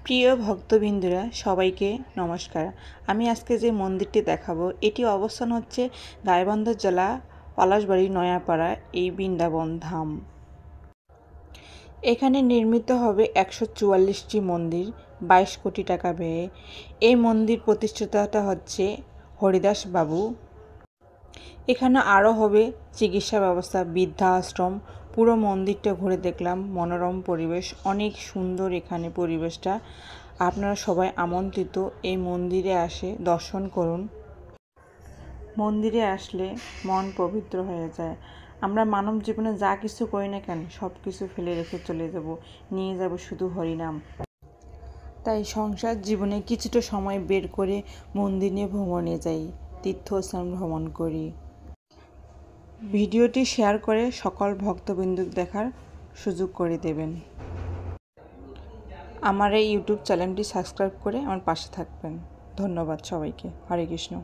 প্রিয় ভক্তবৃন্দরা সবাইকে নমস্কার। আমি আজকে যে মন্দিরটি দেখাবো এটি অবস্থান হচ্ছে গাইবান্ধা জেলা পলাশবাড়ি নয়াপাড়া এই বৃন্দাবন ধাম। এখানে নির্মিত হবে 144টি মন্দির 22 কোটি টাকা ব্যয়ে। এই মন্দির প্রতিষ্ঠাতা হচ্ছে হরিদাস বাবু। এখানে আরও হবে চিকিৎসা ব্যবস্থা, বৃদ্ধাশ্রম। পুরো মন্দিরটা ঘুরে দেখলাম, মনোরম পরিবেশ, অনেক সুন্দর এখানে পরিবেশটা। আপনারা সবাই আমন্ত্রিত এই মন্দিরে আসে দর্শন করুন। মন্দিরে আসলে মন পবিত্র হয়ে যায়। আমরা মানব জীবনে যা কিছু করি না কেন সব কিছু ফেলে রেখে চলে যাব, নিয়ে যাব শুধু হরিনাম। তাই সংসার জীবনে কিছুটা সময় বের করে মন্দিরে ভ্রমণে যাই, তীর্থস্থান ভ্রমণ করি। ভিডিওটি শেয়ার করে সকল ভক্তবৃন্দুক দেখার সুযোগ করে দেবেন। আমার এই ইউটিউব চ্যানেলটি সাবস্ক্রাইব করে আমার পাশে থাকবেন। ধন্যবাদ সবাইকে। হরে কৃষ্ণ।